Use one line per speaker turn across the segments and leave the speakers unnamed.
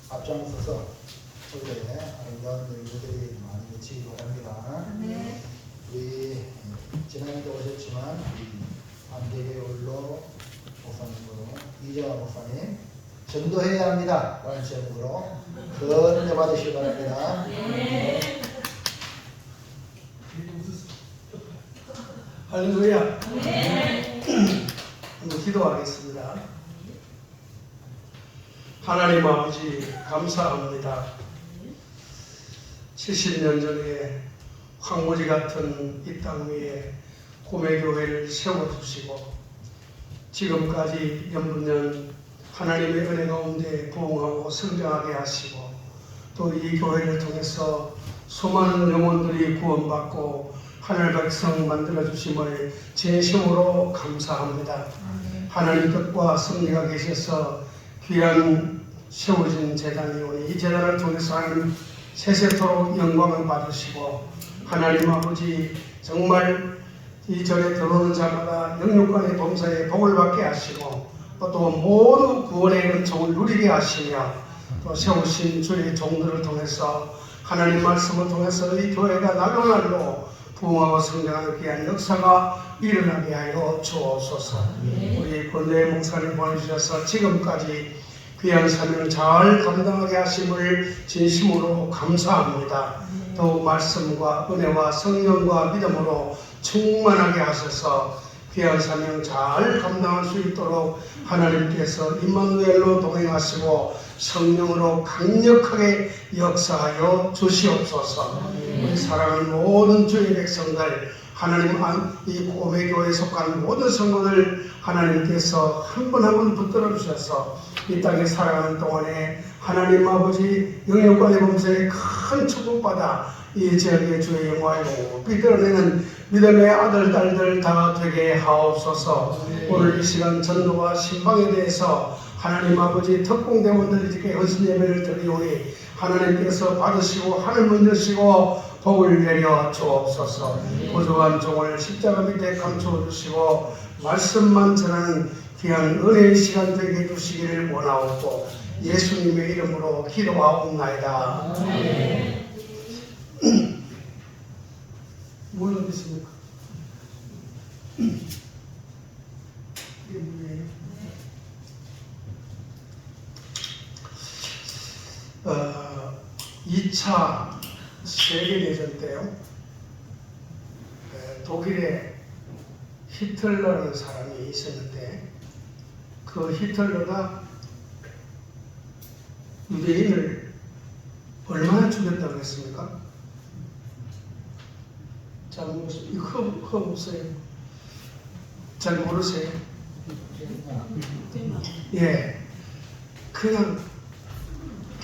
앞장서서 소리에 아름다운 연주들이 많이 미치기 바랍니다.
네.
우리 지난해도 오셨지만 안개의 올로 목사님으로 이재화 목사님 전도해야 합니다 라는 제목으로 큰 은혜 받으시기 바랍니다.
네.
할렐루야.
네.
기도하겠습니다. 하나님 아버지 감사합니다. 70년 전에 황무지 같은 이 땅 위에 고매교회를 세워주시고 지금까지 연분년 하나님의 은혜 가운데 부흥하고 성장하게 하시고 또 이 교회를 통해서 수많은 영혼들이 구원받고 하늘 백성 만들어주심을 진심으로 감사합니다. 하나님 뜻과 섭리가 계셔서 귀한 세워진 재단이 오니 이 재단을 통해서 하나님 세세토록 영광을 받으시고 하나님 아버지 정말 이 절에 들어오는 자마다 영육간의 범사에 복을 받게 하시고 또 모두 구원의 은총을 누리게 하시며 또 세우신 주의 종들을 통해서 하나님 말씀을 통해서 이 교회가 날로날로 부흥하고 성장하는 귀한 역사가 일어나게 하여 주옵소서. 우리 권대의 목사님 보내주셔서 지금까지 귀한 사명을 잘 감당하게 하심을 진심으로 감사합니다. 더욱 말씀과 은혜와 성령과 믿음으로 충만하게 하셔서 귀한 사명 잘 감당할 수 있도록 하나님께서 임마누엘로 동행하시고 성령으로 강력하게 역사하여 주시옵소서. 우리 사랑하는 모든 주의 백성들 하나님 이 고매교회에 속한 모든 성도들 하나님께서 한 분 한 분 붙들어 주셔서 이 땅에 살아가는 동안에 하나님 아버지 영육간의 범사에 큰 축복받아 이 지역의 주의 영광을 삐들어내는 믿음의 아들 딸들 다 되게 하옵소서. 오늘 이 시간 전도와 신방에 대해서 하나님 아버지 특공대원들에게 헌신 예배를 드리오니 하나님께서 받으시고 하늘문 여시고 복을 내려 주옵소서. 부족한 종을 십자가 밑에 감춰주시고 말씀만 전하는 귀한 은혜의 시간 되게 해주시기를 원하옵고 예수님의 이름으로 기도하옵나이다. 뭘 얻으십니까? 이게 뭐예요? 2차 세계대전 때요, 독일에 히틀러라는 사람이 있었는데 그 히틀러가 유대인을 얼마나 죽였다고 했습니까? 잘 모르세요? 이거 없어요. 잘 모르세요? 예, 그냥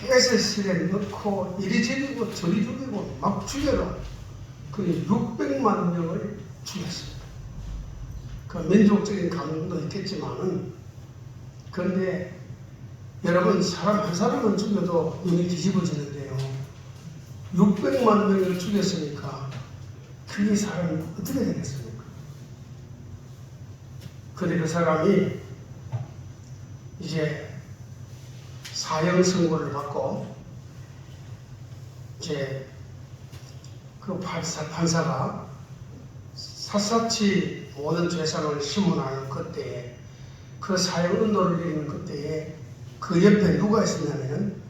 가스실에 넣고 이리 죽이고 저리 죽이고 막 죽여라. 그 600만 명을 죽였습니다. 그 민족적인 감동도 있겠지만은, 그런데 여러분, 사람 한 사람을 죽여도 눈이 뒤집어지는데요, 600만 명을 죽였으니까 그게 사람이 어떻게 되겠습니까? 근데 그 사람이 이제 사형 선고를 받고, 이제 그 판사가 샅샅이 모든 죄상을 심문하는 그때에, 그 사형 운동을 일으키는 그때에 그 옆에 누가 있었냐면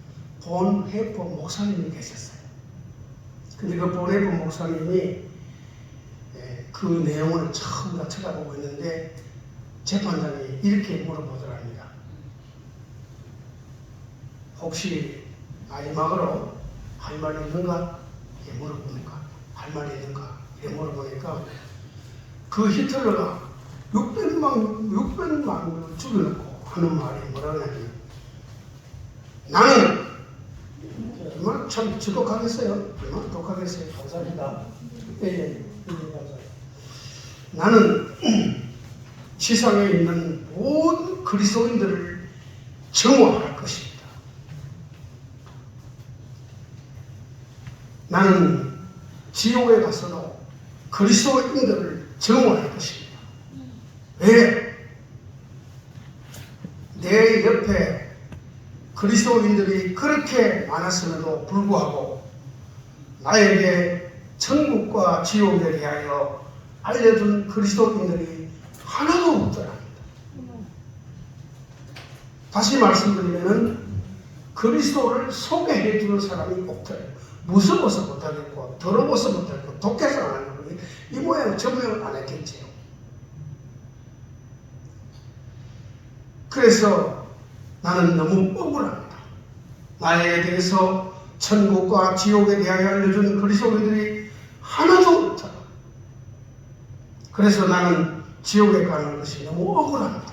본해법 목사님이 계셨어요. 근데 그 본해법 목사님이 그 내용을 처음 다 쳐다보고 있는데 재판장이 이렇게 물어보더랍니다. 혹시 마지막으로 할 말이 있는가? 이렇게 물어보니까 할 말이 있는가? 이렇게 물어보니까 그 히틀러가 600만 명을 죽여놓고 하는 말이 뭐라 그러냐면, 나는 얼마나 참 지독하겠어요? 얼마나 독하겠어요? 감사합니다. 예, 감사합니다. 나는 지상에 있는 모든 그리스도인들을 정화할 것입니다. 나는 지옥에 가서도 그리스도인들을 정화할 것입니다. 왜? 내 옆에 그리스도인들이 그렇게 많았음에도 불구하고 나에게 천국과 지옥에 대하여 알려준 그리스도인들이 하나도 없더랍니다. 다시 말씀드리면은 그리스도를 소개해 주는 사람이 없더래요. 무서워서 못하겠고, 더러워서 못하겠고, 독해서 안 하는 거예요. 이 모양 저 모양 안 했겠지요. 그래서 나는 너무 억울합니다. 나에 대해서 천국과 지옥에 대하여 알려준 그리스도인들이 하나도 없다. 그래서 나는 지옥에 가는 것이 너무 억울합니다.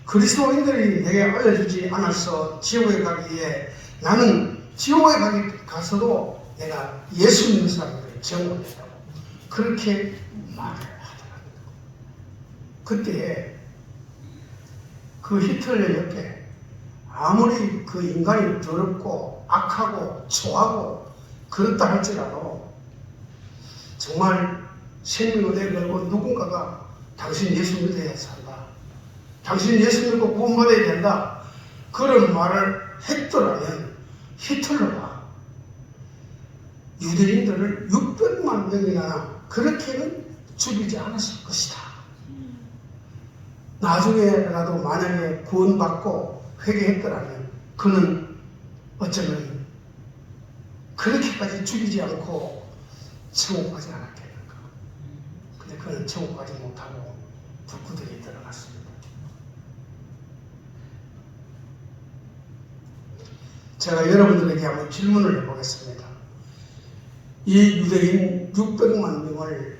그리스도인들이 내게 알려주지 않아서 지옥에 가기에 나는 지옥에 가서도 내가 예수 믿는 사람들을 정죄한다고 그렇게 말을 하더랍니다. 그때 그 히틀러 옆에 아무리 그 인간이 더럽고 악하고 초하고 그렇다 할지라도 정말 생명을 내걸고 누군가가 당신 예수 믿어야 산다, 당신 예수 믿고 구원받아야 된다, 그런 말을 했더라면 히틀러가 유대인들을 600만 명이나 그렇게는 죽이지 않았을 것이다. 나중에라도 만약에 구원받고 회개했더라면 그는 어쩌면 그렇게까지 죽이지 않고 천국 가지 않았겠는가. 근데 그는 천국 가지 못하고 불구덩이에 들어갔습니다. 제가 여러분들에게 한번 질문을 해보겠습니다. 이 유대인 600만 명을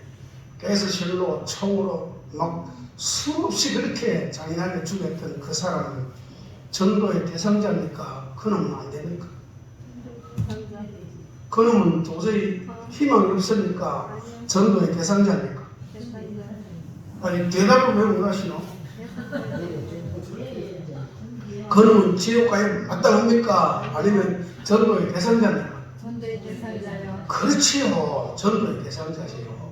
가스실로 총으로 막 수없이 그렇게 잔인하게 죽였던 그 사람은 전도의 대상자입니까? 그놈은 안 됩니까? 그놈은 도저히 희망이 없습니까? 전도의 대상자입니까? 아니 대답을 왜 못하시노? 그놈은 지옥가에 마땅합니까? 아니면 전도의 대상자입니까?
전도의 대상자요.
그렇지요. 전도의 대상자지요.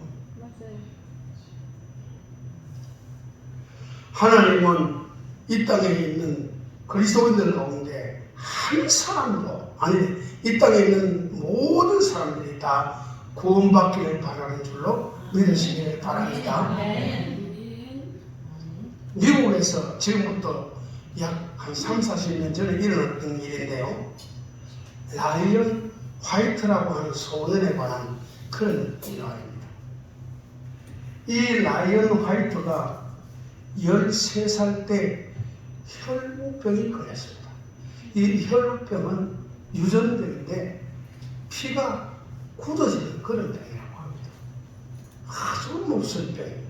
하나님은 이 땅에 있는 그리스도인들 가운데 한 사람도, 아니 이 땅에 있는 모든 사람들이 다 구원받기를 바라는 줄로 믿으시기를 바랍니다. 미국에서 지금부터 약 한 3, 40년 전에 일어났던 일인데요. 라이언 화이트라고 하는 소년에 관한 그런 일화입니다. 이 라이언 화이트가 13살 때 혈우병이 걸렸습니다. 이 혈우병은 유전병인데 피가 굳어지는 그런 병이라고 합니다. 아주 몹쓸 병입니다.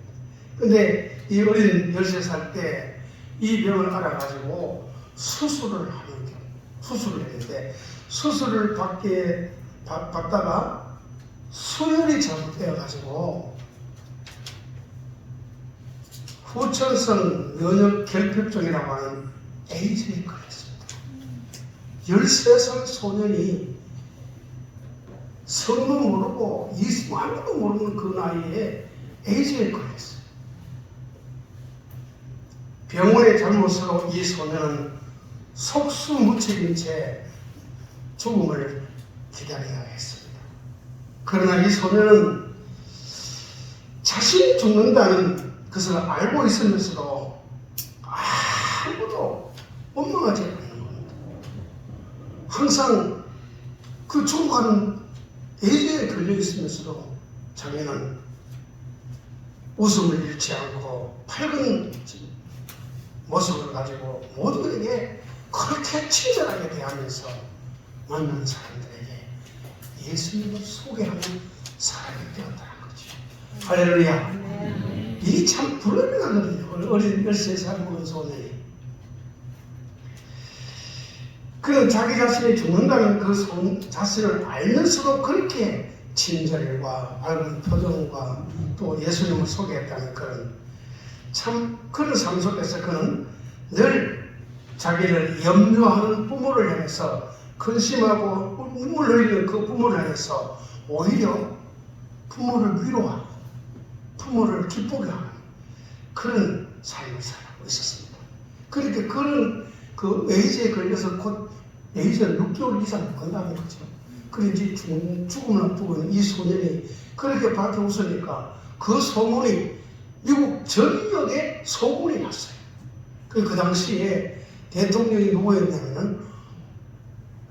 근데 이 어린 13살 때 이 병을 알아가지고 수술을 했는데 수술을 받다가 수혈이 잘못되어가지고 후천성 면역 결핍증이라고 하는 에이즈에 걸렸습니다. 13살 소년이 성도 모르고 아무도 모르는 그 나이에 에이즈에 걸렸어요. 병원의 잘못으로 이 소년은 속수무책인 채 죽음을 기다려야 했습니다. 그러나 이 소년은 자신이 죽는다는 것을 알고 있으면서도 아무도 원망하지 않는 겁니다. 항상 그 죽어가는 에이즈에 걸려 있으면서도 자기는 웃음을 잃지 않고 밝은 모습을 가지고 모두에게 그렇게 친절하게 대하면서 만나는 사람들에게 예수님을 소개하는 사람이 되었다는 거죠. 할렐루야. 이게 참 불행하거든요. 어린 13살 먹은 소년이. 그는 자기 자신이 죽는다는 그 자신을 알면서도 그렇게 친절과 밝은 표정과 또 예수님을 소개했다는 그런 삶 속에서 그는 늘 자기를 염려하는 부모를 향해서 근심하고 눈물 흘리는 그 부모를 향해서 오히려 부모를 위로하고 부모를 기쁘게 하는 그런 삶을 살고 있었습니다. 그렇게 그런 그 에이즈에 걸려서 곧 에이즈는 6개월 이상 건다는 거죠. 그런지 죽음을 앞두고 있는 이 소년이 그렇게 밝게 웃으니까 그 소문이 미국 전역에 소문이 났어요. 그 당시에 대통령이 누구였냐면은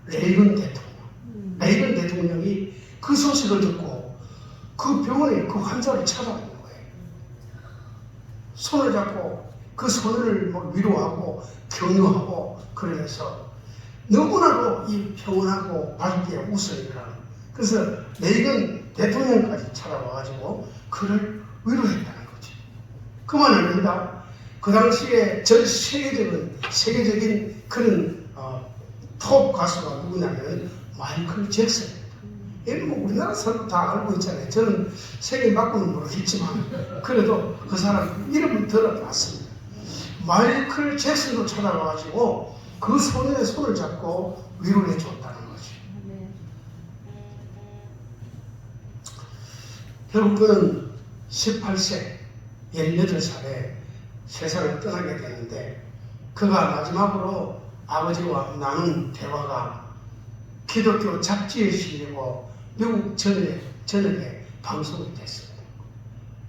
레이건 대통령. 레이건 대통령이 그 소식을 듣고 그 병원에 그 환자를 찾아오는 거예요. 손을 잡고 그 소년을 위로하고 격려하고 그러면서 너무나도 이 평온하고 밝게 웃으니까 그래서 레이건 대통령까지 찾아와가지고 그를 위로했다는 거죠. 그만 아닙니다. 그 당시에 전 세계적인 그런 톱 가수가 누구냐면 마이클 잭슨입니다. 이건 뭐 우리나라 사람 다 알고 있잖아요. 저는 세계 맞고는 모르겠지만 그래도 그 사람 이름을 들어봤습니다. 마이클 잭슨도 찾아와가지고 그 소년의 손을 잡고 위로해 줬다는 거죠. 결국 그는 18세, 18살에 세상을 떠나게 되는데 그가 마지막으로 아버지와 나눈 대화가 기독교 잡지에 실리고 미국 전역에 방송이 됐습니다.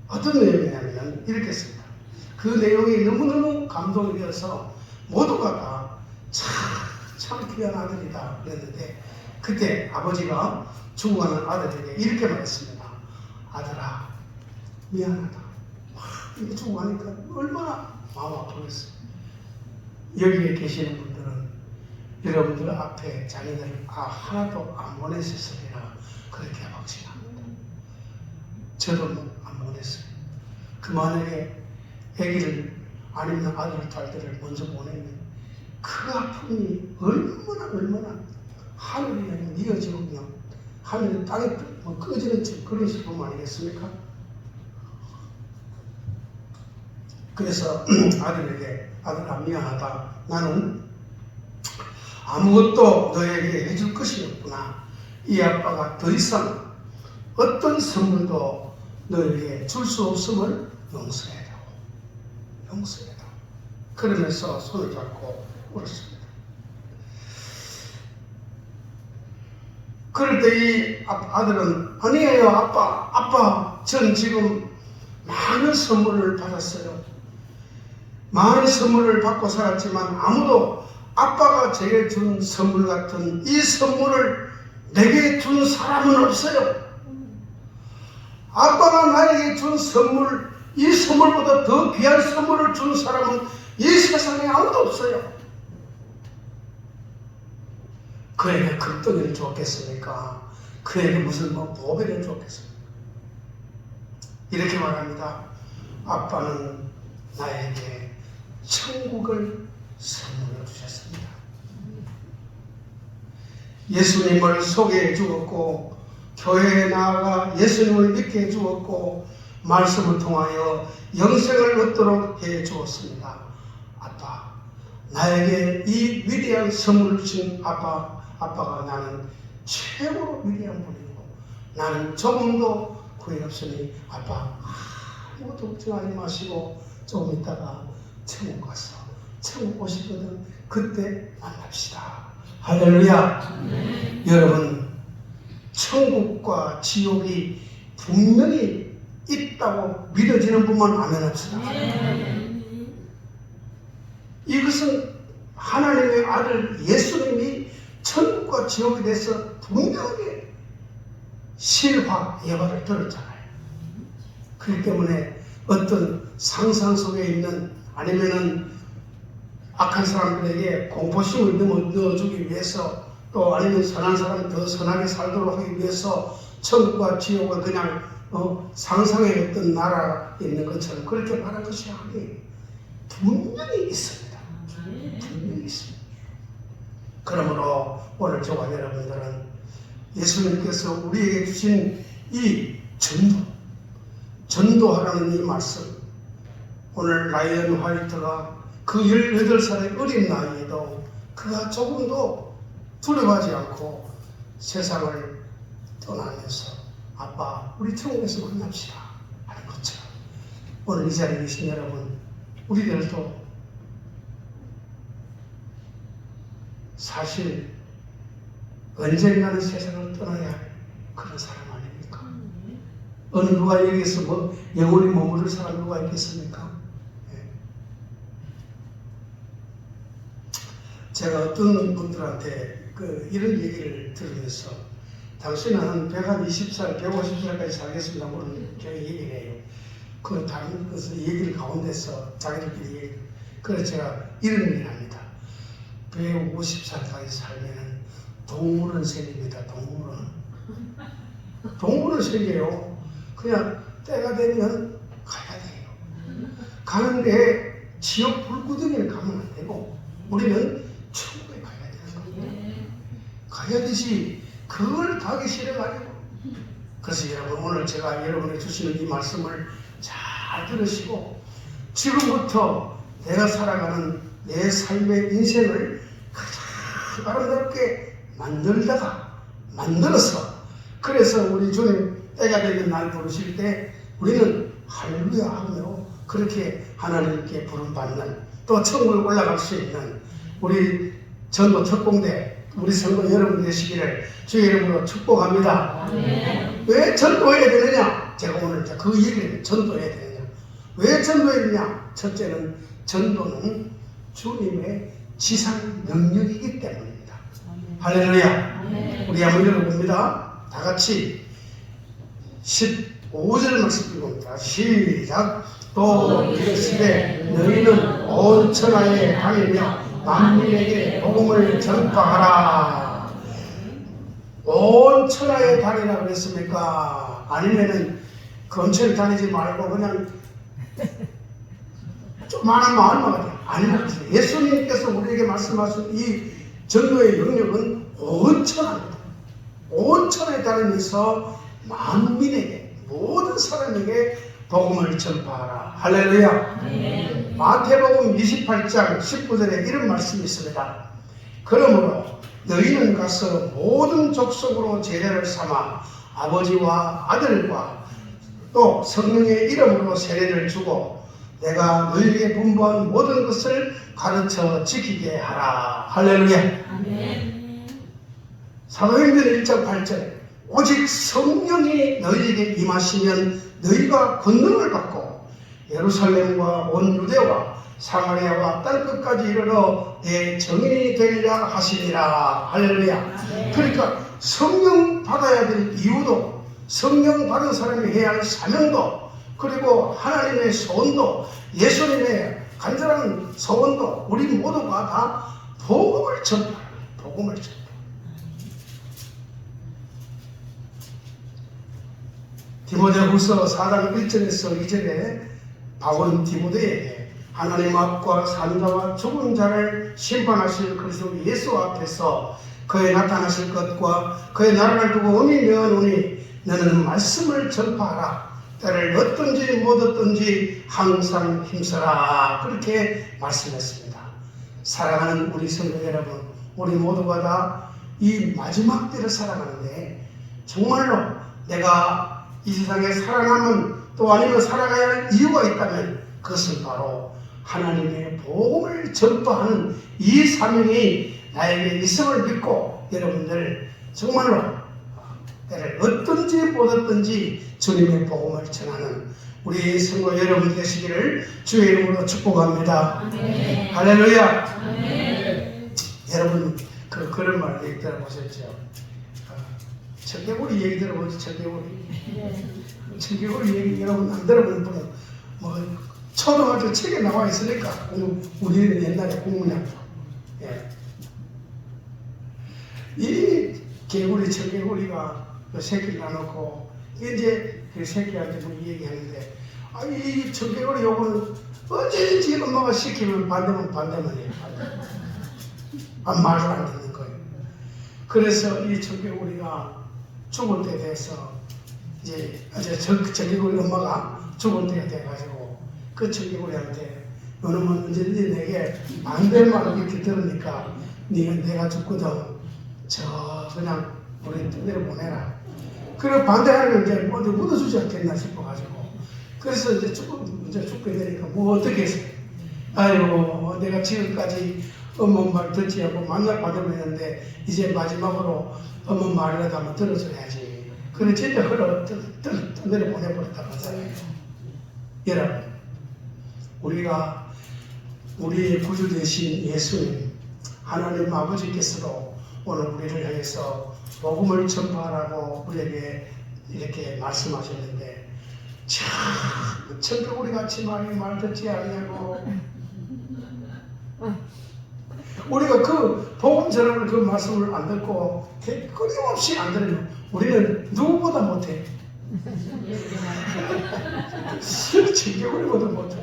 어떤 내용이냐면 이렇게 씁니다. 그 내용이 너무너무 감동이 되어서 모두가 다 참 귀한 아들이다 그랬는데 그때 아버지가 죽어가는 아들에게 이렇게 말했습니다. 아들아 미안하다. 이게 죽어가니까 얼마나 마음 아프겠어요. 여기에 계시는 분들은 여러분들 앞에 자기들 하나도 안 보냈으리라 그렇게 확신합니다. 저도 안 보냈어요. 그 만약에 아기를 아니면 아들, 딸들을 먼저 보내면 그 아픔이 얼마나 하늘이 그냥 이어지고 그냥 하늘이 땅에 꺼지는 그런 슬픔 아니겠습니까? 그래서 아들에게 아들아 미안하다. 나는 아무것도 너에게 해줄 것이 없구나. 이 아빠가 더 이상 어떤 선물도 너에게 줄 수 없음을 용서해다오. 용서해다오. 그러면서 손을 잡고 울었습니다. 그럴 때 이 아들은 아니에요 아빠 전 지금 많은 선물을 받았어요. 많은 선물을 받고 살았지만 아무도 아빠가 제게 준 선물 같은 이 선물을 내게 준 사람은 없어요. 아빠가 나에게 준 선물, 이 선물보다 더 귀한 선물을 준 사람은 이 세상에 아무도 없어요. 그에게 금덩이를 줬겠습니까? 그에게 무슨 보배를 줬겠습니까? 이렇게 말합니다. 아빠는 나에게 천국을 선물로 주셨습니다. 예수님을 소개해 주었고 교회에 나아가 예수님을 믿게 해 주었고 말씀을 통하여 영생을 얻도록 해 주었습니다. 아빠, 나에게 이 위대한 선물을 주신 아빠가 나는 최고로 위대한 분이고 나는 조금도 구애 없으니 아빠 아무것도 걱정하지 마시고 조금 있다가 천국 가서 천국 오시거든 그때 만납시다. 할렐루야. 여러분 천국과 지옥이 분명히 있다고 믿어지는 분만 아멘합시다. 이것은 하나님의 아들 예수님이 천국과 지옥에 대해서 분명하게 실화 예화를 들었잖아요. 그렇기 때문에 어떤 상상 속에 있는 아니면은 악한 사람들에게 공포심을 넣어주기 위해서 또 아니면 선한 사람이 더 선하게 살도록 하기 위해서 천국과 지옥을 그냥 상상의 어떤 나라에 있는 것처럼 그렇게 말한 것이 아니에요. 분명히 있습니다. 분명히 있습니다. 그러므로 오늘 저와 여러분들은 예수님께서 우리에게 주신 이 전도하라는 이 말씀, 오늘 라이언 화이트가 그 18살의 어린 나이에도 그가 조금도 두려워하지 않고 세상을 떠나면서 아빠 우리 천국에서 만납시다 하는 것처럼 오늘 이 자리에 계신 여러분 우리들도 사실 언젠가는 세상을 떠나야 할 그런 사람 아닙니까? 어느 누가 여기서 영원히 머무를 사람 누가 있겠습니까? 제가 어떤 분들한테 이런 얘기를 들으면서 당신은 한 120살, 150살까지 살겠습니다. 그런 얘기를 해요. 그 다른 것을 얘기를 가운데서 자기들끼리 얘기를. 그래서 제가 이런 얘기를 합니다. 150살까지 살면은 동물은 생깁니다. 동물은 생겨요. 그냥 때가 되면 가야 돼요. 가는데 지옥 불구덩이를 가면 안 되고 우리는 천국에 가야 되는 겁니다. 가야 되지 그걸 가기 싫어가지고. 그래서 여러분 오늘 제가 여러분에게 주시는 이 말씀을 잘 들으시고 지금부터 내가 살아가는 내 삶의 인생을 가장 아름답게 만들어서 그래서 우리 주님 때가 되는 날 부르실 때 우리는 할렐루야 하며 그렇게 하나님께 부름받는 또 천국에 올라갈 수 있는 우리 전도 특공대 우리 성도 여러분 되시기를 주의 이름으로 축복합니다. 왜 전도해야 되느냐? 제가 오늘 그 얘기를 전도해야 되느냐? 왜 전도해야 되느냐? 첫째는 전도는 주님의 지상 능력이기 때문입니다. 할렐루야. 우리 한번 읽어봅니다. 다 같이 15절 말씀 읽어봅니다. 시작. 또 이르시되 너희는 온 천하에 다니며 만민에게 복음을 전파하라. 온 천하에 다니라 그랬습니까? 아니면은 근처에 다니지 말고 그냥 조그마한 마을만 가자. 아니라 예수님께서 우리에게 말씀하신 이 전도의 영역은 온천합니다. 온천에 다니면서 만민에게, 모든 사람에게 복음을 전파하라. 할렐루야.
네.
마태복음 28장 19절에 이런 말씀이 있습니다. 그러므로 너희는 가서 모든 족속으로 제자를 삼아 아버지와 아들과 또 성령의 이름으로 세례를 주고 내가 너희에게 분부한 모든 것을 가르쳐 지키게 하라. 할렐루야.
아멘.
사도행전 1장 8절 오직 성령이 너희에게 임하시면 너희가 권능을 받고 예루살렘과 온 유대와 사마리아와 땅끝까지 이르러 내 증인이 되리라 하시니라. 할렐루야. 그러니까 성령 받아야 될 이유도, 성령 받은 사람이 해야 할 사명도, 그리고 하나님의 소원도, 예수님의 간절한 소원도 우리 모두가 다 복음을 전파하는, 복음을 전파. 디모데후서 4장 1절에서 2절에 바울은 디모데에게 하나님 앞과 산자와 죽은 자를 심판하실 그리스도 예수 앞에서 그의 나타나실 것과 그의 나라를 두고 엄히 명하노니 너는 말씀을 전파하라. 때를 얻든지 못 얻든지 항상 힘써라. 그렇게 말씀했습니다. 사랑하는 우리 성도 여러분, 우리 모두가 다 이 마지막 때를 살아가는데 정말로 내가 이 세상에 살아남은 또 아니면 살아가야 할 이유가 있다면 그것은 바로 하나님의 복음을 전파하는 이 사명이 나에게 있음을 믿고 여러분들 정말로 때를 얻든지 못 얻든지 주님의 복음을 전하는 우리 성도 여러분 되시기를 주의 이름으로 축복합니다.
아멘.
할렐루야.
아멘.
여러분 그런 말 얘기 들어보셨죠? 청개구리 얘기 들어보죠? 청개구리 얘기 여러분 안 들어본 분은 뭐 초등학교 책에 나와 있으니까 우리는 옛날에 국문학교 이 개구리 청개구리가 그 새끼를 낳아놓고 이제 그 새끼한테 뭐 얘기하는데 이 청개구리 요거는 언제든지 엄마가 시키면 반대면 해요. 말을 안 듣는 거예요. 그래서 이 청개구리가 죽을 때 돼서 이제 청개구리 엄마가 죽을 때가 돼가지고 그 청개구리한테 너는 언제든지 내게 반대말을 이렇게 들으니까 내가 죽거든 그냥 우리 내려 보내라. 그리고 반대하면 이제 어디 묻어주지 않겠나 싶어가지고 그래서 이제 죽게 되니까 뭐 어떻게 했어요? 아이고 내가 지금까지 엄마 말 듣지 않고 만날 받으면 했는데 이제 마지막으로 엄마 말이라도 한번 들어줘야지. 그래 진짜 내려 보내버렸다 하잖아요. 여러분 우리가 우리의 구주 되신 예수님 하나님 아버지께서도 오늘 우리를 향해서 복음을 전파하라고 우리에게 이렇게 말씀하셨는데 참 청개구리 같이 말 듣지 않냐고 우리가 그 복음 전하는 그 말씀을 안 듣고 끊임없이 안 들으면 우리는 누구보다 못해. 청개구리보다 못해.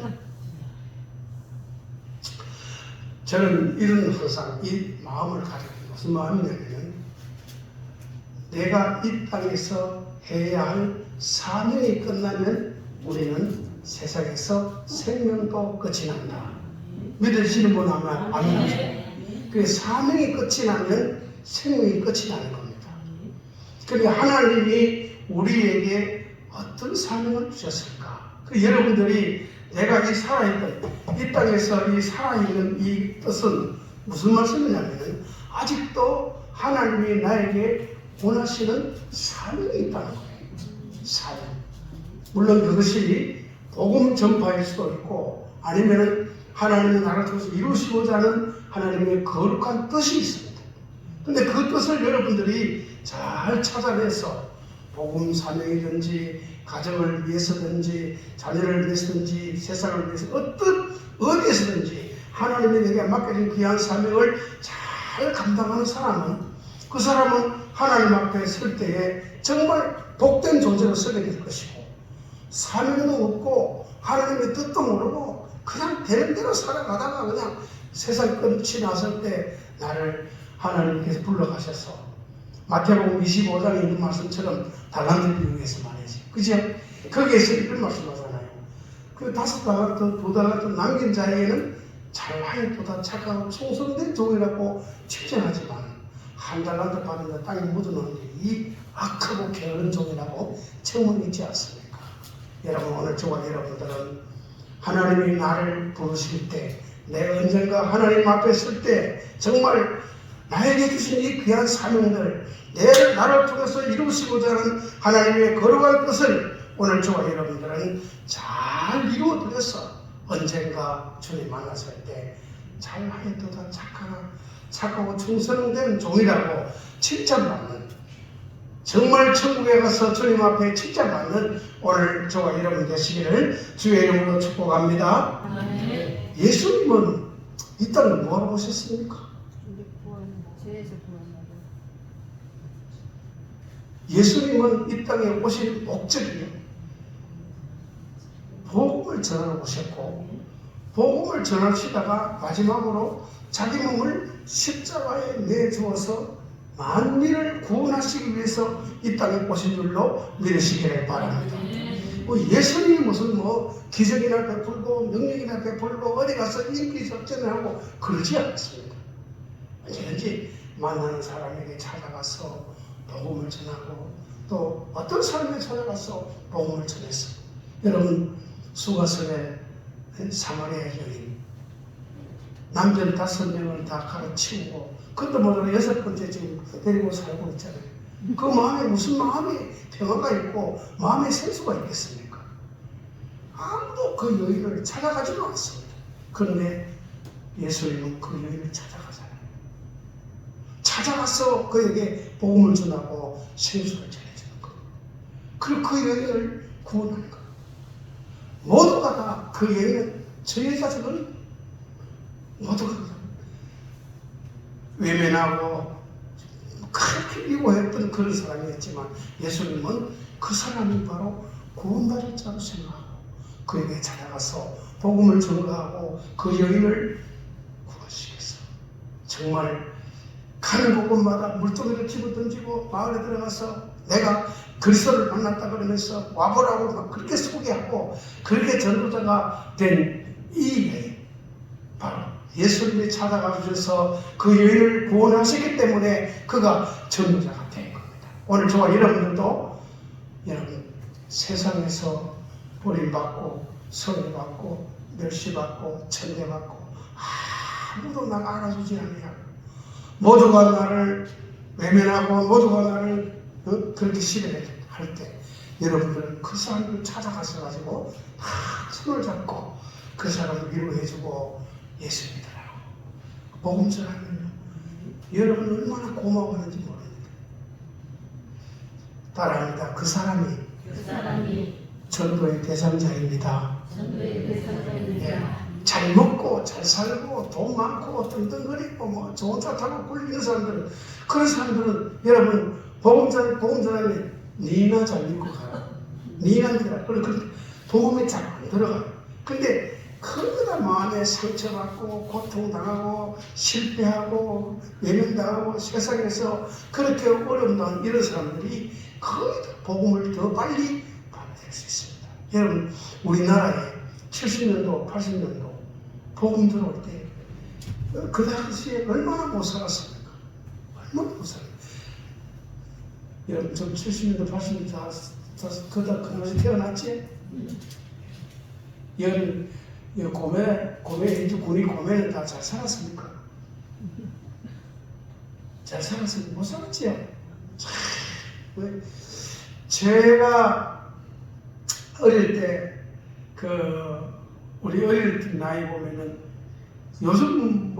저는 이런 항상 이 마음을 가지고 무슨 마음이냐면 내가 이 땅에서 해야 할 사명이 끝나면 우리는 세상에서 생명도 끝이 난다. 믿으시는 분 아마 아멘하세요. 그 사명이 끝이 나면 생명이 끝이 나는 겁니다. 그런데 하나님이 우리에게 어떤 사명을 주셨을까? 여러분들이 내가 이 땅에서 이 살아있는 이 뜻은 무슨 말씀이냐면 아직도 하나님이 나에게 원하시는 사명이 있다는 거예요. 사명. 물론 그것이 복음 전파일 수도 있고 아니면 하나님의 나라를 통해서 이루시고자 하는 하나님의 거룩한 뜻이 있습니다. 근데 그 뜻을 여러분들이 잘 찾아내서 복음 사명이든지 가정을 위해서든지 자녀를 위해서든지 세상을 위해서 어디에서든지 하나님이 내게 맡겨진 귀한 사명을 잘 감당하는 사람은 그 사람은 하나님 앞에 설 때에 정말 복된 존재로 서게 될 것이고 사명도 없고 하나님의 뜻도 모르고 그냥 되는 대로 살아가다가 그냥 세상 끝이 났을 때 나를 하나님께서 불러가셔서 마태복음 25장에 있는 말씀처럼 달란트 비유에서 말이지. 그죠? 거기에서 이런 말씀하잖아요. 그 5달란트, 2달란트 남긴 자에게는 잘하였도다 착하고 충성된 종이라고 칭찬하지만 1달란트 받은 자 땅에 묻어놓은 이 악하고 게으른 종이라고 책망 있지 않습니까? 여러분 오늘 저와 여러분들은 하나님이 나를 부르실 때 내가 언젠가 하나님 앞에 설 때 정말 나에게 주신 이 귀한 사명들 나를 통해서 이루시고자 하는 하나님의 거룩한 뜻을 오늘 저와 여러분들은 잘 이루어드려서 언젠가 주님 만났을 때 잘하였도다 착하고 충성된 종이라고 칭찬받는 정말 천국에 가서 주님 앞에 칭찬받는 오늘 저와 여러분 되시기를 주의 이름으로 축복합니다.
아멘.
예수님은 이 땅을 뭐하러 오셨습니까?
죄에서 구원하러.
예수님은 이 땅에 오신 목적이 복음을 전하러 오셨고 복음을 전하시다가 마지막으로 자기 몸을 십자가에 내주어서 만민을 구원하시기 위해서 이 땅에 오신 줄로 믿으시기를 바랍니다. 예수님이 무슨 기적이나 베풀고 능력이나 베풀고 어디 가서 인기 접전을 하고 그러지 않습니다. 언제든지 만나는 사람에게 찾아가서 복음을 전하고 또 어떤 사람에게 찾아가서 복음을 전했어. 여러분 수가성의 사마리아 여인 남편 5명을 다 가르치고 그것도 모자라 6번째 지금 데리고 살고 있잖아요. 그 마음에 무슨 마음이 평화가 있고 마음에 생수가 있겠습니까? 아무도 그 여인을 찾아가지도 않습니다. 그런데 예수님은 그 여인을 찾아가잖아요. 찾아가서 그에게 복음을 전하고 생수를 전해주는 것. 그리고 그 여인을 구원하는 것. 모두가 다 그 여인은 저 여자들은 모두가 외면하고 그렇게 미워했던 그런 사람이었지만 예수님은 그 사람이 바로 구원받을 자로 생각하고 그에게 찾아가서 복음을 전가하고 그 여인을 구원시켰어. 정말 가는 곳마다 물동이를 집어던지고 마을에 들어가서 내가 그리스도를 만났다 그러면서 와보라고 막 그렇게 소개하고 그렇게 전도자가 된 이 여인 바로 예수님이 찾아가 주셔서 그 여인을 구원하셨기 때문에 그가 전도자가 된 겁니다. 오늘 저와 여러분들도 여러분 세상에서 버림받고 성애받고 멸시받고 천대받고 아무도 날 알아주지 않느냐고 모두가 나를 외면하고 모두가 나를 그렇게 시련할 때 여러분들은 그 사람을 찾아가서 가지고 다 손을 잡고 그 사람을 위로해주고 예수 믿으라고 복음 전하면요 여러분 얼마나 고마워하는지 모릅니다. 따라합니다. 그 사람이 전도의 대상자입니다. 잘 먹고 잘 살고 돈 많고 뜬뜬거리고 좋은 차 타고 굴리는 사람들은 그런 사람들은 여러분 복음 전하면 니나 잘 믿고 가라. 니나니라. 그런데 복음이 잘 안 들어가요. 근데 그러다 마음에 상처받고 고통당하고 실패하고 외면당하고 세상에서 그렇게 어려움 당한 이런 사람들이 거의 다 복음을 더 빨리 받아들일 수 있습니다. 여러분 우리나라에 70년도 80년도 복음 들어올 때 그 당시에 얼마나 못 살았습니까? 얼마나 못 살았습니까? 여러분 저 70년도 80년도 다 그 당시 태어났지? 군이 고매는 다 잘 살았습니까? 잘 살았습니까? 못 살았지요? 왜? 제가 어릴 때 우리 어릴 때 나이 보면은 요즘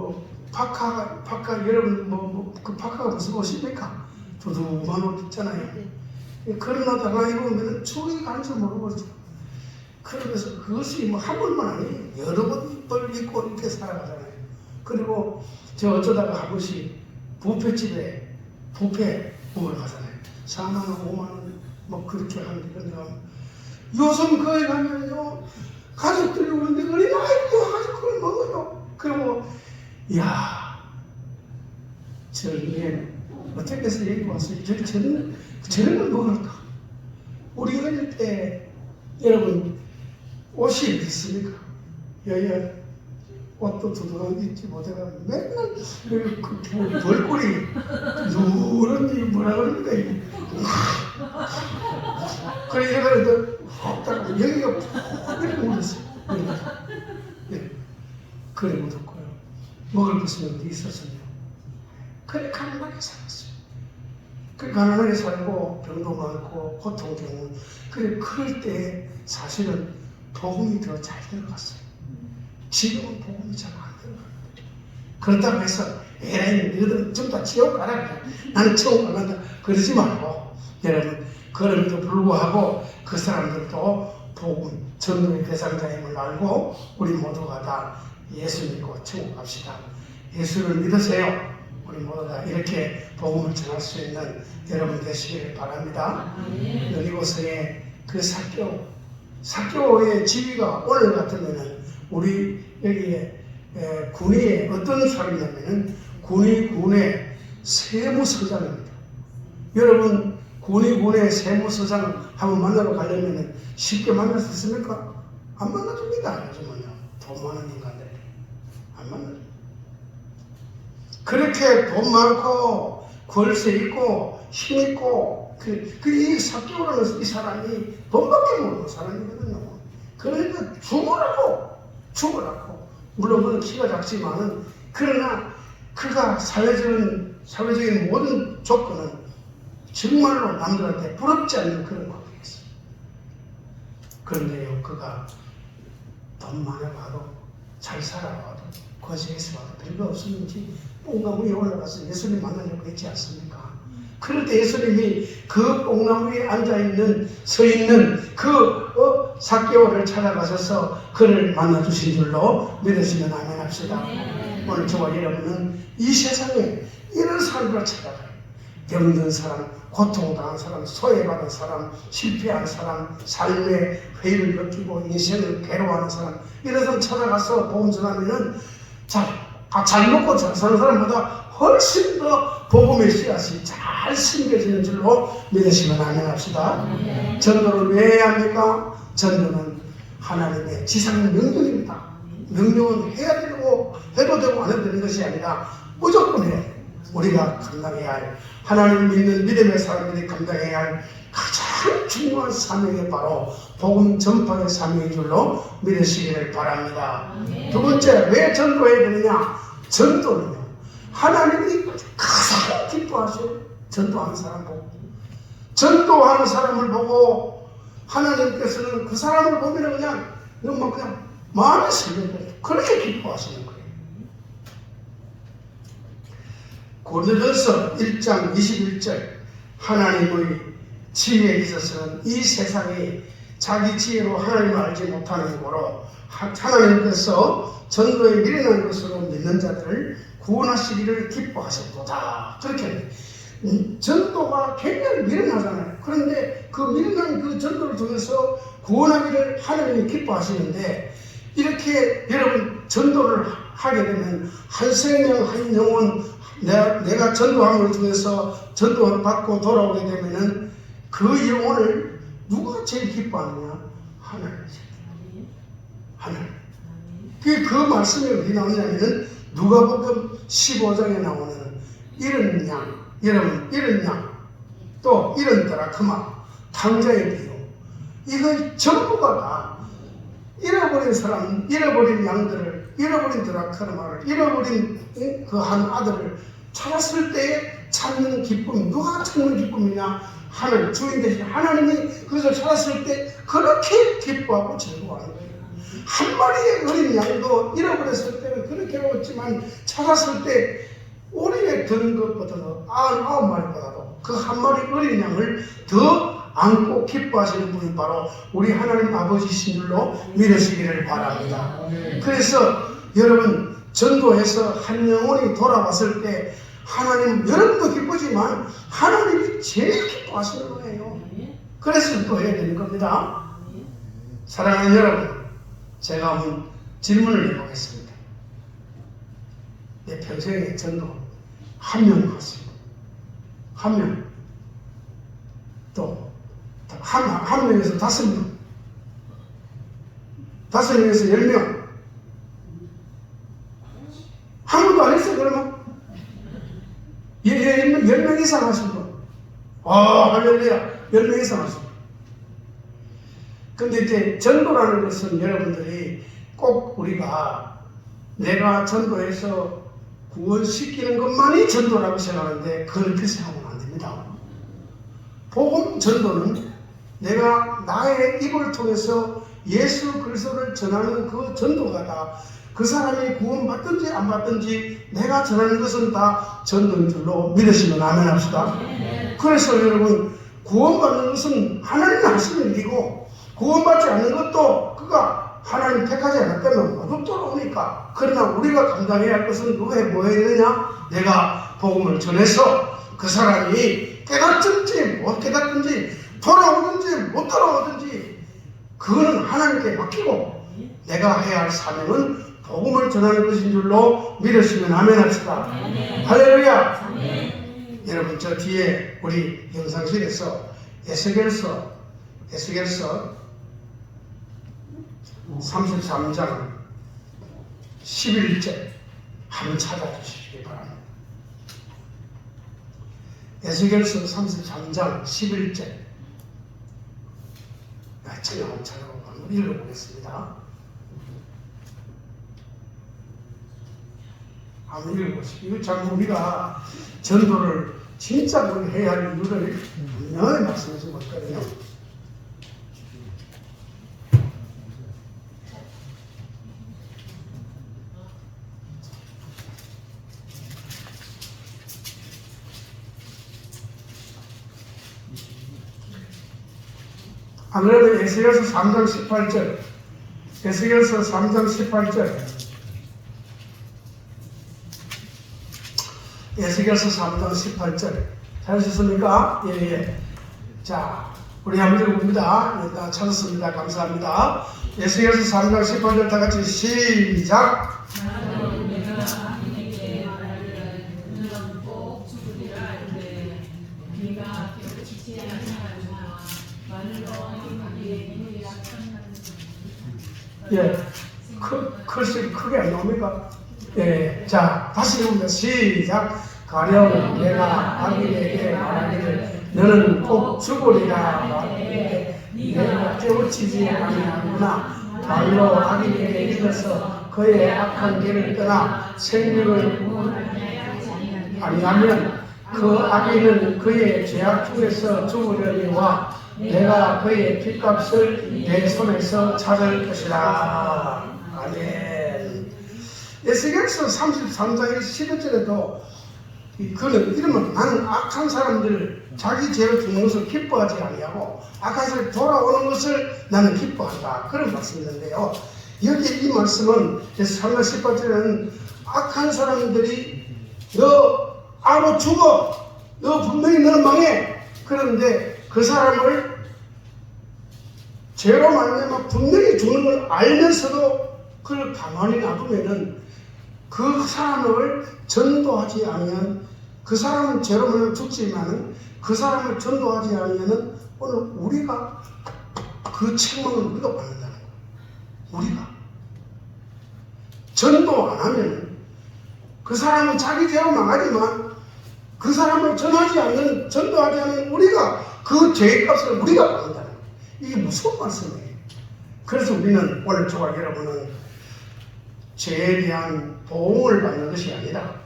파카 여러분 그 파카가 무슨 옷입니까? 두툼한 옷 있잖아요. 그런 옷 하나 입으면 추억이 가는 줄 모르거든요. 그러면서 그것이 한 번만 아니에요. 여러 번을 입고 이렇게 살아가잖아요. 그리고 저 어쩌다가 한 번씩 뷔페집에 뷔페 먹으러 가잖아요. 4만원, 5만원 그렇게 하는데 요즘 거기 가면요 가족들이 오는데 어린아이들이 와가지고 그걸 먹어요. 그리고 이야 저는 어떻게 해서 여기 왔어요. 저는 걸 먹을까? 우리 어릴 때 여러분 옷이 있습니까? 여기가 옷도 두둑한 게 있지 못해가 맨날 그 벌꿀이 누런 이 뭐라 그럽니까 이게 그래 이래가지고 딱 여기가 푹 이렇게 묻었어요. 그래 묻었고요. 먹을 것은 어디 있었어요? 그래 가난하게 살았어요. 그래 가난하게 살고 병도 많고 고통 경우 그래 그럴 때 사실은 복음이 더 잘 들어갔어요. 지금은 복음이 잘 안 들어갑니다. 그렇다고 해서 에라이 너희들은 좀 다 지옥 가라 그래. 나는 지옥 안 간다 그러지 말고 여러분 그럼에도 불구하고 그 사람들도 복음 전도의 대상자임을 알고 우리 모두가 다 예수 믿고 천국 갑시다. 예수를 믿으세요. 우리 모두 다 이렇게 복음을 전할 수 있는 여러분 되시기를 바랍니다. 여기고서의 그 사개오의 지위가 오늘 같으면은 우리 여기에 군의에 어떤 사람이냐면은 군의 세무서장입니다. 여러분 군의 세무서장 한번 만나러 가려면은 쉽게 만날 수 있습니까? 안 만나줍니다. 요즘은요. 돈 많은 인간들 안 만나줍니다. 그렇게 돈 많고 권세 있고 힘 있고 이 사개오라는 이 사람이 돈밖에 모르는 사람이거든요. 그러니까 죽으라고 물론 그는 키가 작지만은 그러나 그가 사회적인 모든 조건은 정말로 남들한테 부럽지 않는 그런 관계였어요. 그런데요 그가 돈 많아봐도 잘 살아봐도 거제에서 와도 별거 없었는지 뽕나무 위에 올라가서 예수님 만나려고 했지 않습니까? 그럴 때 예수님이 그 뽕나무 위에 앉아있는 서있는 그 사개오를 찾아가셔서 그를 만나주신 줄로 믿으시면 아멘 합시다. 오늘 저와 여러분은 이 세상에 이런 사람들을 찾아가요. 병든 사람, 고통당한 사람, 소외받은 사람, 실패한 사람, 삶의 회의를 느끼고 인생을 괴로워하는 사람 이런 사람 찾아가서 복음 전하면은 잘 먹고 잘 사는 사람보다 훨씬 더 복음의 씨앗이 잘 심겨지는 줄로 믿으시면 아멘 합시다. 전도를 왜 해야 합니까? 전도는 하나님의 지상 명령입니다. 명령은 해야 되고 해도 되고 안 해도 되는 것이 아니라 무조건 해야 돼요. 우리가 감당해야 할 하나님을 믿는 믿음의 사람들이 감당해야 할 가장 중요한 사명이 바로 복음 전파의 사명인 줄로 믿으시기를 바랍니다. 두 번째, 왜 전도해야 되느냐? 전도는요 하나님이 가장 기뻐하셔요. 전도하는 사람 보고 전도하는 사람을 보고 하나님께서는 그 사람을 보면 그냥 마음이 설레요. 그렇게 기뻐하시는 거예요. 고린도전서 1장 21절 하나님의 지혜에 있어서는 이 세상이 자기 지혜로 하나님을 알지 못하는 거로 하나님께서 전도에 미련한 것으로 믿는 자들을 구원하시기를 기뻐하셨도다. 그렇게 전도가 굉장히 미련하잖아요. 그런데 그 미련한 그 전도를 통해서 구원하기를 하나님이 기뻐하시는데 이렇게 여러분 전도를 하게 되면 한 생명 한 영혼 내가 전도함을 통해서 전도를 받고 돌아오게 되면은 그 영혼을 누가 제일 기뻐하느냐? 하나님이죠. 하나님. 그 말씀이 어디 나오냐면은 누가복음 15장에 나오는 이런 양, 여러분 이런 양, 또 이런 드라크마, 탕자의 비유, 이거 전부가 다 잃어버린 사람, 잃어버린 양들을, 잃어버린 드라크마를, 잃어버린 그 한 아들을 찾았을 때 찾는 기쁨, 누가 찾는 기쁨이냐? 하나님, 주인 되신 하나님이 그것을 찾았을 때 그렇게 기뻐하고 즐거워하는 거예요. 한 마리의 어린 양도 잃어버렸을 때는 그렇게 괴로웠지만 찾았을 때 오리에 드는 것보다도 9마리보다도 그 한 마리 어린 양을 더 안고 기뻐하시는 분이 바로 우리 하나님 아버지신 줄로 믿으시기를 바랍니다. 그래서 여러분 전도해서 한 영혼이 돌아왔을 때 하나님 여러분도 기쁘지만 하나님이 제일 기뻐하시는 거예요. 그래서 또 해야 되는 겁니다. 사랑하는 여러분, 제가 한번 질문을 해보겠습니다. 내 평생에 전도 한 명 갔습니다. 한 명. 또 한 명에서 5명. 5명에서 10명. 한 번도 안 했어요, 그러면? 10명 이상 하신 분. 할렐루야. 10명 이상 하신 분. 근데 이제 전도라는 것은 여러분들이 꼭 우리가 내가 전도해서 구원시키는 것만이 전도라고 생각하는데 그렇게 생각하면 안 됩니다. 복음 전도는 내가 나의 입을 통해서 예수 그리스도를 전하는 그 전도가다. 그 사람이 구원받든지 안 받든지 내가 전하는 것은 다 전도인 줄로 믿으시면 아멘 합시다. 그래서 여러분 구원받는 것은 하나님이 하시는 일이고 구원받지 않는 것도 그가 하나님 택하지 않았다면 모두 돌아오니까. 그러나 우리가 감당해야 할 것은 누가 뭐 해야 되냐? 내가 복음을 전해서 그 사람이 깨닫든지 못 깨닫든지 돌아오든지 못 돌아오든지 그거는 하나님께 맡기고 내가 해야 할 사명은 복음을 전하는 것인 줄로 믿으시면 아멘 합시다. 할렐루야. 여러분 저 뒤에 우리 영상실에서 에스겔서 33장 11절 한번 찾아주시기 바랍니다. 에스겔서 33장 11절 제가 한번 찾아보고 한번 읽어보겠습니다. 한번 읽어보시죠. 이거 참 우리가 전도를 진짜 우리 해야 할 이유를 분명히 말씀해 주고 있거든요. 그러면 에스겔서 3장 18절 에스겔서 3장 18절 에스겔서 3장 18절 찾으셨습니까? 예. 자, 우리 한번 읽어봅니다. 일단 찾았습니다. 감사합니다. 에스겔서 3장 18절 다 같이 시작. 예, 글씨 크게 안 나옵니까? 예, 자, 다시 읽습니다. 시작. 가령 내가 악인에게 말하기를 너는 꼭 죽으리라 말하기를 내가 깨우치지 아니하구나. 말로 악인에게 믿어서 그의 악한 길을 떠나 생명을 아니하면 그 악인은 그의 죄악 중에서 죽으려니와 내가 그의 핏값을 내 손에서 찾을 것이라. 아멘. 에스겔서 33장의 11절에도 그는 이러면 나는 악한 사람들 자기 죄로 죽는 것을 기뻐하지 아니하고 악한 사람이 돌아오는 것을 나는 기뻐한다. 그런 말씀인데요. 여기 이 말씀은 3장 18절에는 악한 사람들이 너 알고 죽어. 너 분명히 너는 망해. 그런데 그 사람을 죄로 말미암아 분명히 죽는 걸 알면서도 그걸 가만히 놔두면은 그 사람을 전도하지 않으면 그 사람은 죄로 말미암아 죽지만은 그 사람을 전도하지 않으면은 오늘 우리가 그 책망을 우리가 받는다는 거예요. 우리가 전도 안 하면 그 사람은 자기 죄로 망하지만 그 사람을 전도하지 않는 우리가 그 죄의 값을 우리가 받는다는 거예요. 이게 무서운 말씀이에요. 그래서 우리는 오늘 조각 여러분은 죄에 대한 보응을 받는 것이 아니라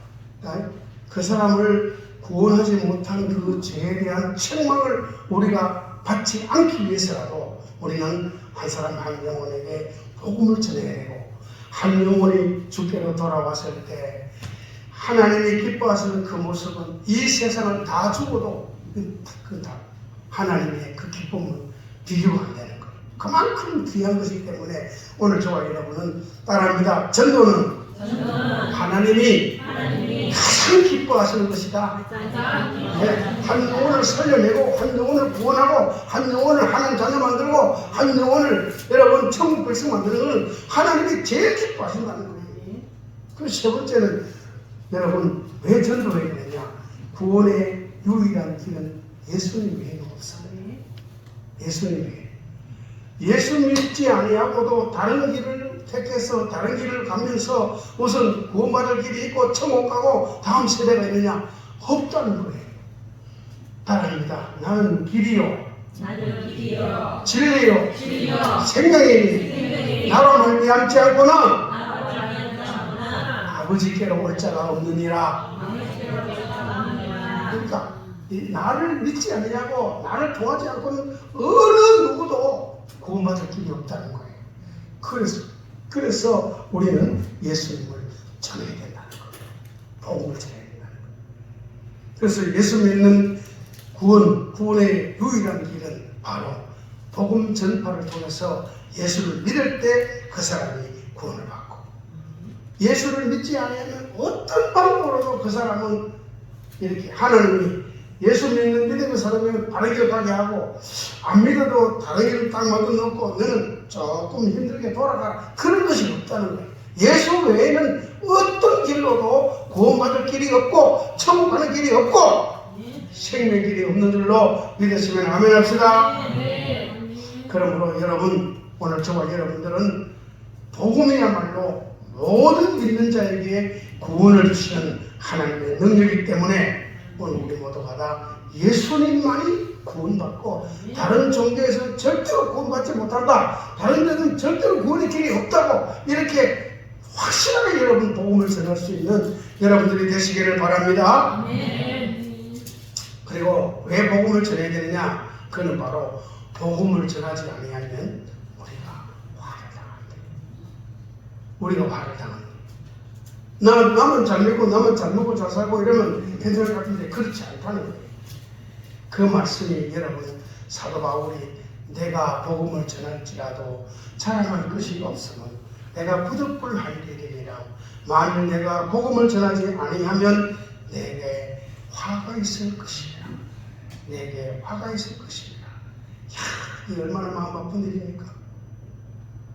그 사람을 구원하지 못한 그 죄에 대한 책망을 우리가 받지 않기 위해서라도 우리는 한 사람 한 영혼에게 복음을 전해야 되고 한 영혼이 주께로 돌아왔을 때 하나님이 기뻐하시는 그 모습은 이 세상을 다 죽어도 하나님의 그 기쁨은 비교가 안 되는 거예요. 그만큼 귀한 것이기 때문에 오늘 저와 여러분은 따라합니다. 전도는 하나님이 가장 기뻐하시는 것이다. 네, 한 영혼을 살려내고 한 영혼을 구원하고 한 영혼을 하나님 자녀 만들고 한 영혼을 여러분 여러분 천국 백성 만드는 것은 하나님이 제일 기뻐하신다는 거예요. 그 세 번째는 여러분 왜 전도해야 되느냐? 구원의 유일한 길은 예수님 외에는 없어요. 예수님 외에. 예수 믿지 아니하고도 다른 길을 택해서 다른 길을 가면서 우선 구원받을 길이 있고 천국 가고 다음 세대가 있느냐? 없다는 거예요. 따라합니다. 나는 길이요, 진리요, 생명이니 나로 말미암지 않고는 아버지께로 올 자가 없느니라. 그러니까 나를 믿지 않느냐고, 나를 통하지 않고는 어느 누구도 구원받을 길이 없다는 거예요. 그래서 우리는 예수님을 전해야 된다는 거예요. 복음을 전해야 된다는 거예요. 그래서 예수 믿는 구원의 유일한 길은 바로 복음 전파를 통해서 예수를 믿을 때 그 사람이 구원을 받고, 예수를 믿지 않으면 어떤 방법으로도 그 사람은 이렇게 하나님이 예수 믿는 믿음의 사람이면 바른 길 가게 하고, 안 믿어도 다른 길을 딱 만들어 놓고 너는 조금 힘들게 돌아가라, 그런 것이 없다는 거예요. 예수 외에는 어떤 길로도 구원받을 길이 없고 천국 가는 길이 없고 생명의 길이 없는 줄로 믿으시면 아멘 합시다. 그러므로 여러분, 오늘 저와 여러분들은 복음이야말로 모든 믿는 자에게 구원을 주시는 하나님의 능력이기 때문에 오늘 우리 모두가 다 예수님만이 구원받고 다른 종교에서 절대로 구원받지 못한다, 다른 데는 절대로 구원의 길이 없다고 이렇게 확실하게 여러분 복음을 전할 수 있는 여러분들이 되시기를 바랍니다. 그리고 왜 복음을 전해야 되느냐? 그는 바로 복음을 전하지 아니하면 우리가 화를 당합니다. 나만 잘 믿고 나만 잘 먹고 잘 살고 이러면 괜찮을 것 같은데 그렇지 않다는 거예요. 그 말씀이 여러분, 사도 바울이 내가 복음을 전할지라도 자랑할 것이 없으면 내가 부득불할 일이니라. 만일 내가 복음을 전하지 아니하면 내게 화가 있을 것이라. 내게 화가 있을 것이라. 이 얼마나 마음 아픈 일입니까?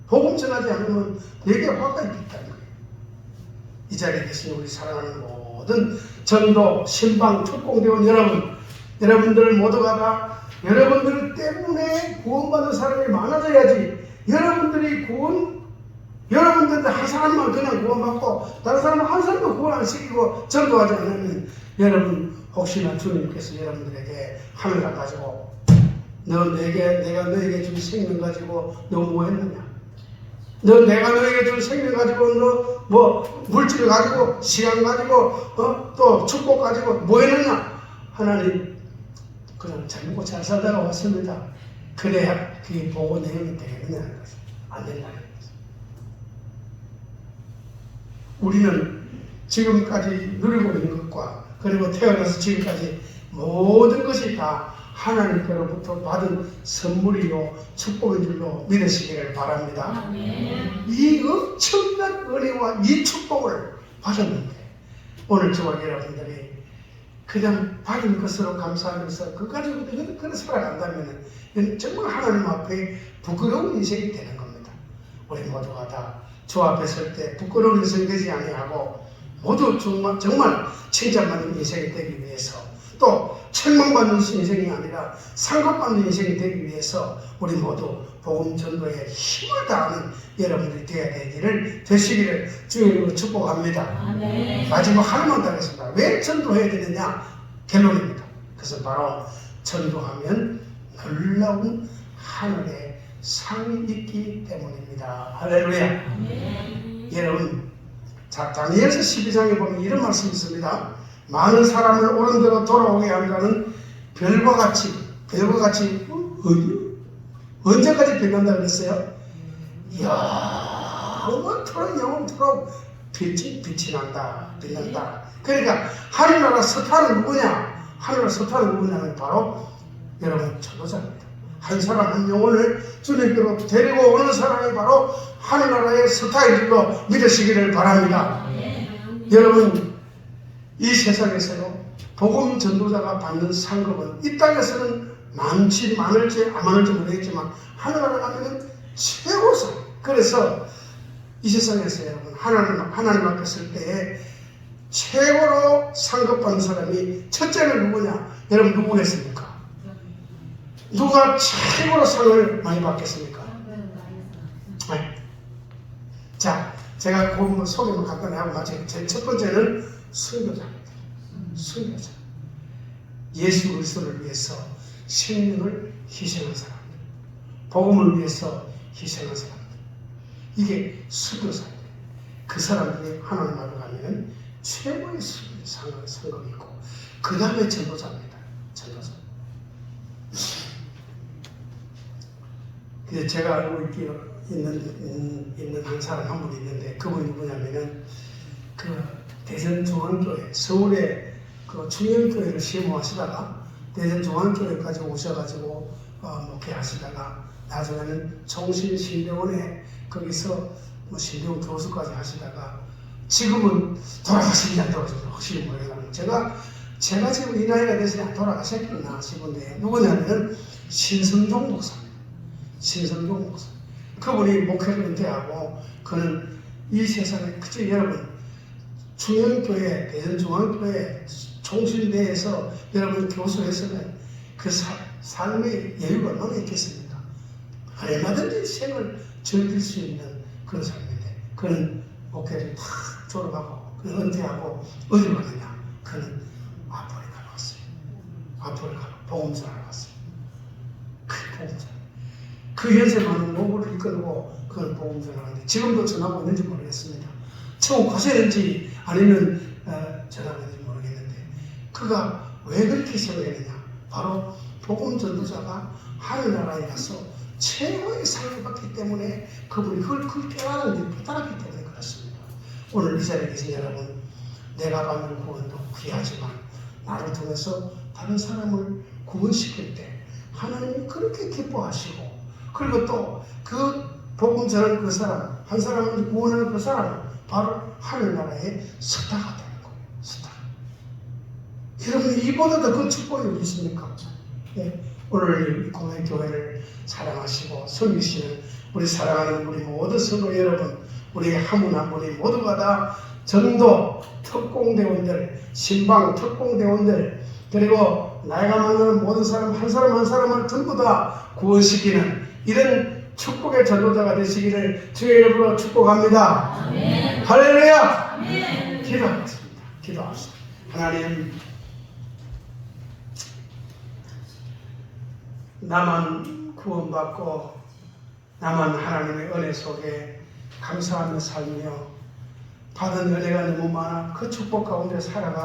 복음 전하지 않으면 내게 화가 있겠다는 거예요. 이 자리에 계신 우리 사랑하는 모든 전도, 신방, 축복대원 여러분들 모두가 다 여러분들 때문에 구원받는 사람이 많아져야지. 여러분들 한 사람만 그냥 구원받고 다른 사람 한 사람도 구원 안 시키고 전도하지 않으면 여러분 혹시나 주님께서 여러분들에게 하늘을 가지고 내가 너에게 준 생명 가지고 너 뭐 했느냐? 내가 너에게 준 생명 가지고 너 뭐 물질을 가지고 시간 가지고 또 축복 가지고 뭐 했느냐? 하나님 그냥 잘 먹고 잘 살다가 왔습니다. 그래야 그게 보고 내용이 되겠느냐는 거죠. 안 된다는 거죠. 우리는 지금까지 누리고 있는 것과 그리고 태어나서 지금까지 모든 것이 다 하나님께로부터 받은 선물이요 축복인 줄로 믿으시기를 바랍니다. 이 엄청난 은혜와 이 축복을 받았는데 오늘 저와 여러분들이 그냥 받은 것으로 감사하면서 그 가지고 그렇게 살아간다면 정말 하나님 앞에 부끄러운 인생이 되는 겁니다. 우리 모두가 다 주 앞에 설 때 부끄러운 인생이 되지 아니하고 모두 정말 칭찬받는 인생이 되기 위해서, 또 책망받는 인생이 아니라 상급받는 인생이 되기 위해서 우리 모두 복음 전도에 힘을 다하는 여러분들이 되시기를 주님으로 축복합니다. 마지막 하나만 더 하겠습니다. 왜 전도해야 되느냐? 결론입니다. 그래서 바로 전도하면 놀라운 하늘의 상이 있기 때문입니다. 할렐루야. 여러분, 다니엘서 12장에 보면 이런 말씀이 있습니다. 많은 사람을 옳은 대로 돌아오게 한다는 별과 같이 언제까지 변한다 그랬어요? 영원토록 빛이 난다, 빛난다. 그러니까 하늘나라 서탄은 누구냐? 하늘나라 서탄은 누구냐면 바로 여러분 전도자입니다. 한 사람 한 영혼을 주님께로 데리고 오는 사람이 바로 하늘나라의 스타일 줄로 믿으시기를 바랍니다. 여러분, 이 세상에서요 복음 전도자가 받는 상급은 이 땅에서는 많을지 안 많을지 모르겠지만 하늘나라 가면은 최고 상. 그래서 이 세상에서 여러분 하나님 앞에 설 때에 최고로 상급받는 사람이 첫째는 누구냐? 여러분 누구겠습니까? 누가 최고로 상을 많이 받겠습니까? 네. 자, 제가 그 소개만 간단히 하고 마치겠습니다. 제일 첫 번째는 순교자입니다. 순교자. 예수 그리스도를 위해서 생명을 희생한 사람들, 복음을 위해서 희생한 사람들, 이게 순교자입니다. 그 사람들이 하나님 앞에 가면 최고의 상급이 있고 그 다음에 전도자입니다. 전도자. 제가 알고 있는 한 사람 한 분이 있는데 그분이 누구냐면은 그 대전중앙교회 서울에 그 충영교회를 시무하시다가 대전중앙교회까지 오셔가지고 목회하시다가 나중에는 총신신대원에 거기서 뭐 신대원 교수까지 하시다가 지금은 돌아가시는지 안 돌아가시는지 확실히 모르겠어요. 제가 지금 이 나이가 돼서 돌아가셨겠나 싶은데 누구냐면 신성종 목사입니다. 신성종 목사. 그분이 목회를 은퇴하고 그는 이 세상에 그저 여러분 중영교회 대전중앙교회 총신대에서 여러분 교수했으면 그 삶의 여유가 얼마나 있겠습니까? 얼마든지 생을 즐길 수 있는 그런 삶인데 그는 목회를 다 졸업하고 그는 은퇴하고 어디로 가느냐? 그는 아프리카로 갔어요. 아프리카로 복음전하러 갔어요. 그 복음전. 그 연세 많은 노부를 이끌고 그걸 복음전하러 갔는데 지금도 전하고 있는지 모르겠습니다. 처음 가셨는지 아니면 전하고 있는지 모르겠는데 그가 왜 그렇게 생각했느냐? 바로 복음 전도자가 하늘나라에 가서 최고의 상을 받기 때문에 그분이 그걸 깨달았기 때문에 그렇습니다. 오늘 이 자리에 계신 여러분, 내가 받는 구원도 귀하지만 나를 통해서 다른 사람을 구원시킬 때 하나님이 그렇게 기뻐하시고 그리고 또 그 복음 전하는 그 사람, 한 사람을 구원하는 그 사람은 바로 하늘나라의 스타가 되는 거예요. 스타. 여러분 이보다 더 큰 축복이 어디 있습니까? 네. 오늘 이 공회교회를 사랑하시고 섬기시는 우리 사랑하는 우리 모든 성도 여러분, 우리 한 분 한 분이 모두가 다 전도 특공대원들, 신방 특공대원들, 그리고 나이가 많은 모든 사람 한 사람 한 사람을 전부 다 구원시키는 이런 축복의 전도자가 되시기를 주의 이름으로 축복합니다. 아멘. 할렐루야. 아멘. 기도하겠습니다. 기도합시다. 하나님, 나만 구원받고 나만 하나님의 은혜 속에 감사하며 살며 받은 은혜가 너무 많아 그 축복 가운데 살아가